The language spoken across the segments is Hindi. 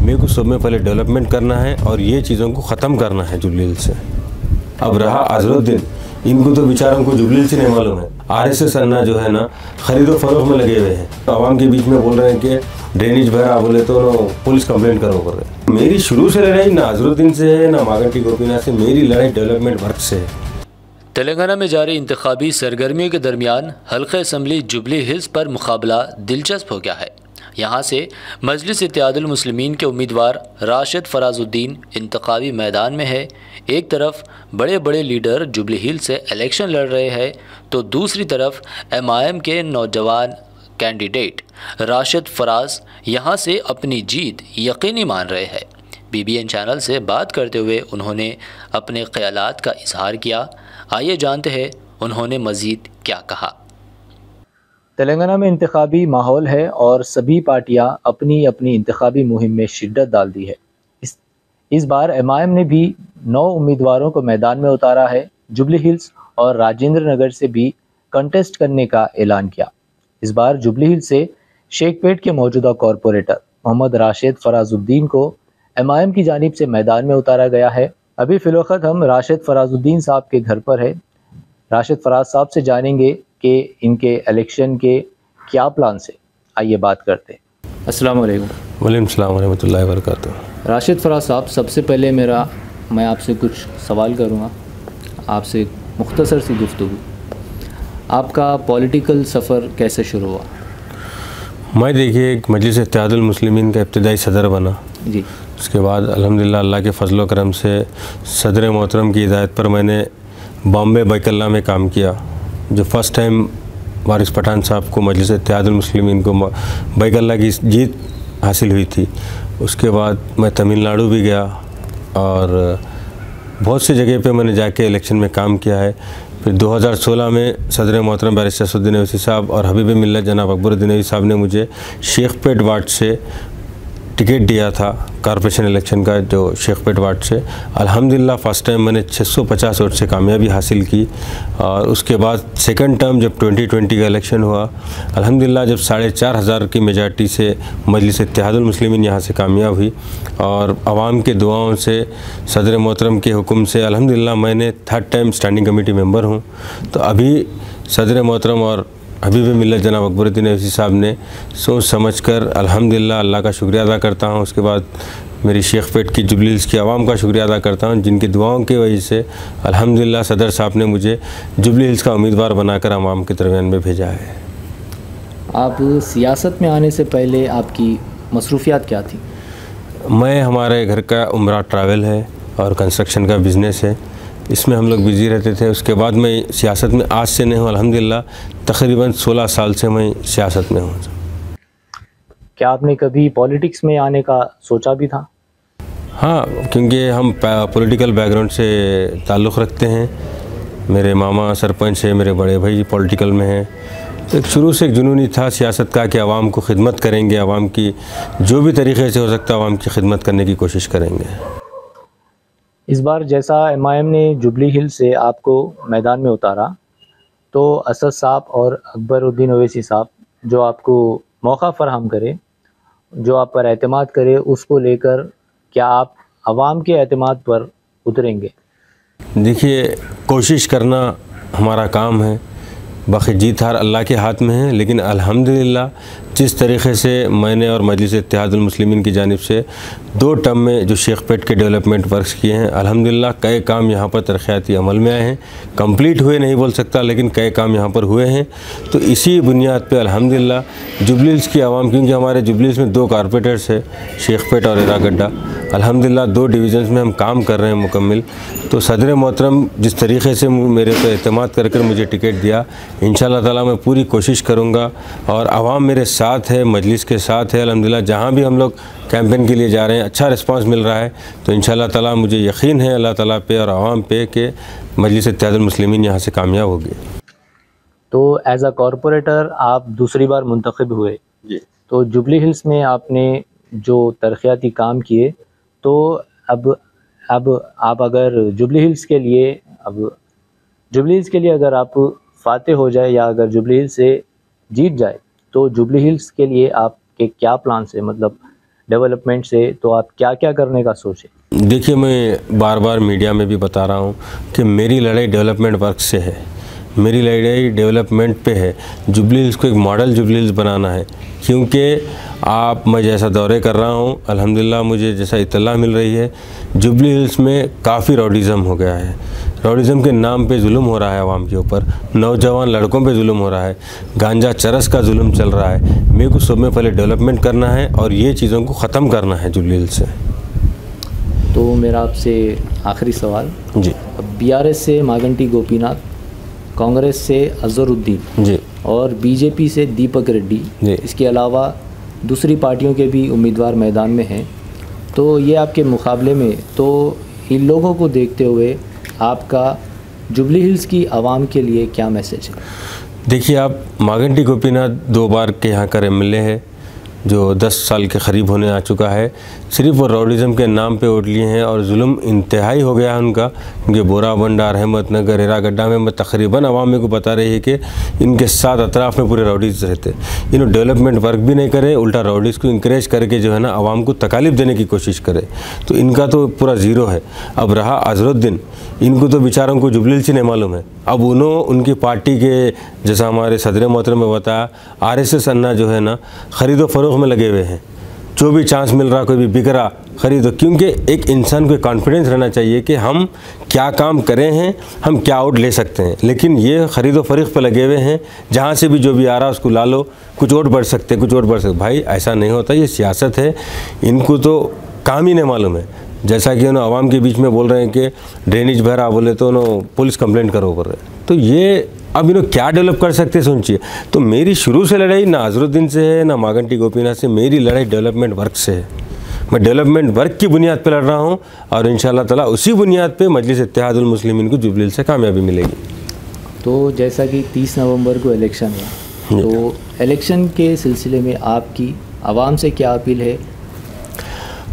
मेरे को सब में पहले डेवलपमेंट करना है और ये चीज़ों को ख़त्म करना है जुबली हिल्स से। अब रहा अजरुद्दीन, इनको तो बेचारों को जुबली हिल्स ही नहीं मालूम है। आरएसएस अन्ना जो है ना खरीदो फरोख्त में लगे हुए हैं, तो आवाम के बीच में बोल रहे हैं कि ड्रेनेज भरा, बोले तो पुलिस कंप्लेंट करो कर रहे। मेरी शुरू से लड़ाई ना अजरुद्दीन से है ना मागंटी गोपीनाथ से, मेरी लड़ाई डेवलपमेंट वर्क से है। तेलंगाना में जारी इंतखाबी सरगर्मियों के दरमियान हल्का असम्बली जुबली हिल्स पर मुकाबला दिलचस्प हो गया है। यहाँ से मजलिस इत्तेहादुल मुस्लिमीन के उम्मीदवार राशिद फराजुद्दीन इंतखाबी मैदान में है। एक तरफ बड़े बड़े लीडर जुबली हिल्स से इलेक्शन लड़ रहे हैं, तो दूसरी तरफ MIM के नौजवान कैंडिडेट राशिद फराज यहाँ से अपनी जीत यकीनी मान रहे हैं। BBN चैनल से बात करते हुए उन्होंने अपने ख्यालात का इजहार किया। आइए जानते हैं उन्होंने मज़ीद क्या कहा। तेलंगाना में इंतखाबी माहौल है और सभी पार्टियां अपनी अपनी इंतखाबी मुहिम में शिद्दत डाल दी है। इस बार MIM ने भी 9 उम्मीदवारों को मैदान में उतारा है। जुबली हिल्स और राजेंद्र नगर से भी कंटेस्ट करने का ऐलान किया। इस बार जुबली हिल्स से शेखपेट के मौजूदा कॉरपोरेटर मोहम्मद राशिद फराजुद्दीन को MIM की जानिब से मैदान में उतारा गया है। अभी फिलवक्त हम राशिद फराजुद्दीन साहब के घर पर है। राशिद फराज साहब से जानेंगे कि इनके इलेक्शन के क्या प्लान से। आइए बात करते हैं। अस्सलाम वालेकुम। वालेकुम सलाम रहमतुल्लाहि व बरकातुहू। राशिद फराज साहब, सबसे पहले मैं आपसे कुछ सवाल करूँगा, आपसे मुख्तसर सी गुफ्तगू। आपका पॉलिटिकल सफ़र कैसे शुरू हुआ? मैं देखिए एक मजलिस इत्तेहादुल मुस्लिमीन का इब्तिदाई सदर बना जी। उसके बाद अल्हम्दुलिल्लाह अल्लाह के फजल व करम से सदर मोहतरम की हिदायत पर मैंने बॉम्बे बैकल्ला में काम किया। जो फ़र्स्ट टाइम वारिस पठान साहब को मजलिस इत्तेहादुल मुस्लिमीन को बैकल्ला की जीत हासिल हुई थी। उसके बाद मैं तमिलनाडु भी गया और बहुत सी जगह पे मैंने जाके इलेक्शन में काम किया है। फिर 2016 में सदर मोहतरम बैरिस्टर असदुद्दीन ओवैसी साहब और हबीब मिल्लत जनाब अकबरुद्दीन ओवैसी साहब ने मुझे शेखपेट वार्ड से टिकट दिया था कॉर्पोरेशन इलेक्शन का, जो शेखपेट वार्ड से अल्हम्दुलिल्लाह फ़र्स्ट टाइम मैंने 650 वोट से कामयाबी हासिल की। और उसके बाद सेकंड टर्म जब 2020 का इलेक्शन हुआ, अल्हम्दुलिल्लाह जब 4,500 की मेजॉरिटी से मजलिस इत्तेहादुल मुस्लिमीन यहाँ से कामयाब हुई और आवाम के दुआओं से सदर मोहतरम के हुक्म से अल्हम्दुलिल्लाह मैंने third time standing committee member हूँ। तो अभी सदर मोहतरम और हबीब मिल्लत जनाब अकबरुद्दीन ओवैसी साहब ने सोच समझकर अल्हम्दुलिल्लाह अल्लाह का शुक्रिया अदा करता हूँ। उसके बाद मेरी शेखपेट की जुबली हिल्स की आवाम का शुक्रिया अदा करता हूँ, जिनकी दुआओं की वजह से अल्हम्दुलिल्लाह सदर साहब ने मुझे जुबली हिल्स का उम्मीदवार बनाकर आवाम के दरमियान में भेजा है। आप सियासत में आने से पहले आपकी मसरूफियात क्या थी? मैं हमारे घर का उमरा ट्रैवल है और कंस्ट्रक्शन का बिज़नेस है, इसमें हम लोग बिज़ी रहते थे। उसके बाद मैं सियासत में आज से नहीं हूँ, अल्हम्दुलिल्लाह तकरीबन 16 साल से मैं सियासत में हूँ। क्या आपने कभी पॉलिटिक्स में आने का सोचा भी था? हाँ, क्योंकि हम पॉलिटिकल बैकग्राउंड से ताल्लुक़ रखते हैं। मेरे मामा सरपंच है, मेरे बड़े भाई पॉलिटिकल में हैं। तो एक शुरू से एक जुनूनी था सियासत का कि आवाम को खिदमत करेंगे, आवाम की जो भी तरीक़े से हो सकता है आवाम की खिदमत करने की कोशिश करेंगे। इस बार जैसा MIM ने जुबली हिल से आपको मैदान में उतारा, तो असद साहब और अकबरुद्दीन ओवैसी साहब जो आपको मौका फराहम करे, जो आप पर एतमाद करे, उसको लेकर क्या आप आवाम के एतमाद पर उतरेंगे? देखिए, कोशिश करना हमारा काम है, बाकी जीत हार अल्लाह के हाथ में है। लेकिन अल्हम्दुलिल्लाह जिस तरीक़े से मैंने और मजलिस इत्तेहादुल मुस्लिमीन की जानिब से 2 टर्म में जो शेखपेट के डेवलपमेंट वर्क्स किए हैं, अल्हम्दुलिल्लाह कई काम यहाँ पर तरक्याती अमल में आए हैं। कंप्लीट हुए नहीं बोल सकता, लेकिन कई काम यहाँ पर हुए हैं। तो इसी बुनियाद पे अल्हम्दुलिल्लाह जुबली हिल्स की आवाम, क्योंकि हमारे जुबली हिल्स में 2 कॉरपोरेटर्स है, शेखपेट और एरागड्डा, अल्हम्दुलिल्लाह 2 डिवीज़न्स में हम काम कर रहे हैं मुकम्मल। तो सदर मोहतरम जिस तरीक़े से मेरे पर एतमाद कर मुझे टिकट दिया, इंशाअल्लाह ताला मैं पूरी कोशिश करूँगा और आवाम मेरे साथ है, मजलिस के साथ है। अल्हम्दुलिल्लाह जहाँ भी हम लोग कैंपेन के लिए जा रहे हैं अच्छा रिस्पांस मिल रहा है। तो इंशाअल्लाह ताला मुझे यकीन है अल्लाह ताला पे और आवाम पे कि मजलिस इत्तेहादुल मुस्लिमीन यहाँ से कामयाब होगी। तो एज़ अ कॉरपोरेटर आप दूसरी बार मुंतखब हुए जी। तो जुबली हिल्स में आपने जो तरक्याती काम किए, तो अब आप अगर जुबली हिल्स के लिए अगर आप फातेह हो जाए या अगर जुबली हिल्स से जीत जाए, तो जुबली हिल्स के लिए आपके क्या प्लान्स है? मतलब डेवलपमेंट से, तो आप क्या क्या करने का सोचे? देखिए, मैं बार बार मीडिया में भी बता रहा हूँ कि मेरी लड़ाई डेवलपमेंट वर्क से है, मेरी लड़ाई डेवलपमेंट पे है। जुबली हिल्स को एक मॉडल जुबली हिल्स बनाना है, क्योंकि मैं जैसा दौरे कर रहा हूँ, अल्हम्दुलिल्लाह मुझे जैसा इत्तला मिल रही है, जुबली हिल्स में काफ़ी रॉडिज़म हो गया है। रॉडिज़म के नाम पे जुल्म हो रहा है आवाम के ऊपर, नौजवान लड़कों पे जुल्म हो रहा है, गांजा चरस का जुल्म चल रहा है। मेरे को सब में पहले डेवलपमेंट करना है और ये चीज़ों को ख़त्म करना है जुबली हिल्स से। तो मेरा आपसे आखिरी सवाल जी। BRS से मागंटी गोपीनाथ, कांग्रेस से अजहरुद्दीन जी और बीजेपी से दीपक रेड्डी, इसके अलावा दूसरी पार्टियों के भी उम्मीदवार मैदान में हैं, तो ये आपके मुकाबले में, तो इन लोगों को देखते हुए आपका जुबली हिल्स की आवाम के लिए क्या मैसेज है? देखिए, आप मागंटी गोपीनाथ 2 बार के यहाँ का MLA है, जो 10 साल के करीब होने आ चुका है। सिर्फ वो रॉडिज़म के नाम पे वोट लिए हैं और जुल्म इंतहाई हो गया है उनका, क्योंकि बोराबंडा, अहमदनगर, हेरागड्डा में तकरीबन आवाम मेरे को बता रही है कि इनके साथ अतराफ़ में पूरे रॉडीज़ रहते। इन्होंने डेवलपमेंट वर्क भी नहीं करे, उल्टा रॉडीज़ को इंकरेज करके जो है ना आवाम को तकालीफ देने की कोशिश करे, तो इनका तो पूरा ज़ीरो है। अब रहा अजहरुद्दीन, इनको तो बेचारों को जुबली हिल्स ही नहीं मालूम है। अब उनकी पार्टी के, जैसा हमारे सदर मोहतरम में बताया, RSS अन्ना जो है ना ख़रीदो फ़रोख्त में लगे हुए हैं। जो भी चांस मिल रहा, कोई भी बिक रहा, ख़रीदो। क्योंकि एक इंसान को कॉन्फिडेंस रहना चाहिए कि हम क्या काम करें हैं, हम क्या आउट ले सकते हैं। लेकिन ये ख़रीदो फ़रोख्त पे लगे हुए हैं, जहाँ से भी जो भी आ रहा उसको ला लो, कुछ वोट बढ़ सकते, कुछ वोट बढ़ सकते। भाई ऐसा नहीं होता, ये सियासत है, इनको तो काम ही नहीं मालूम है। जैसा कि उन्होंने आवाम के बीच में बोल रहे हैं कि ड्रेनेज भरा, बोले तो उन्होंने पुलिस कंप्लेंट करो कर रहे, तो ये अब इन्हों क्या डेवलप कर सकते हैं सोचिए। तो मेरी शुरू से लड़ाई ना अजहरुद्दीन से है ना मागंटी गोपीनाथ से, मेरी लड़ाई डेवलपमेंट वर्क से है। मैं डेवलपमेंट वर्क की बुनियाद पर लड़ रहा हूँ और इंशाअल्लाह ताला उसी बुनियाद पे मजलिस इत्तेहादुल मुस्लिमीन को जुबली हिल्स से कामयाबी मिलेगी। तो जैसा कि 30 नवंबर को इलेक्शन है, तो इलेक्शन के सिलसिले में आपकी आवाम से क्या अपील है?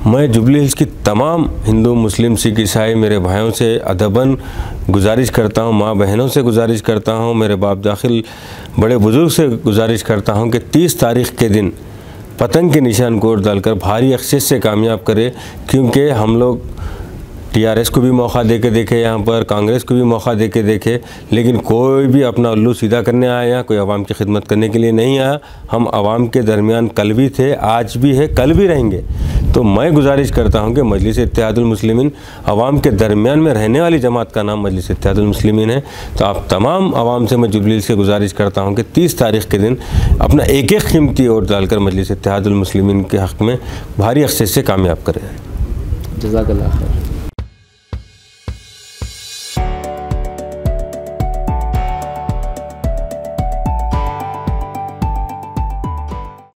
मैं जुबली हिल्स की तमाम हिंदू, मुस्लिम, सिख, ईसाई मेरे भाइयों से अदबन गुजारिश करता हूँ, माँ बहनों से गुजारिश करता हूँ, मेरे बाप दाखिल बड़े बुज़ुर्ग से गुजारिश करता हूँ कि 30 तारीख़ के दिन पतंग के निशान को वोट डालकर भारी अक्सर से कामयाब करे। क्योंकि हम लोग TRS को भी मौका दे के देखे, यहाँ पर कांग्रेस को भी मौका दे के देखे, लेकिन कोई भी अपना उल्लू सीधा करने आया, कोई आवाम की खिदमत करने के लिए नहीं आया। हम आवाम के दरमियान कल भी थे, आज भी है, कल भी रहेंगे। तो मैं गुजारिश करता हूँ कि मजलिस इत्तेहादुल मुस्लिमीन आवाम के दरमियान में रहने वाली जमात का नाम मजलिस इत्तेहादुल मुस्लिमीन है। तो आप तमाम आवाम से मैं जुबली हिल्स से गुजारिश करता हूँ कि 30 तारीख़ के दिन अपना एक एक कीमती वोट डालकर मजलिस इत्तेहादुल मुस्लिमीन के हक़ में भारी अक्सर से कामयाब करें। जज़ाकल्लाह खैर।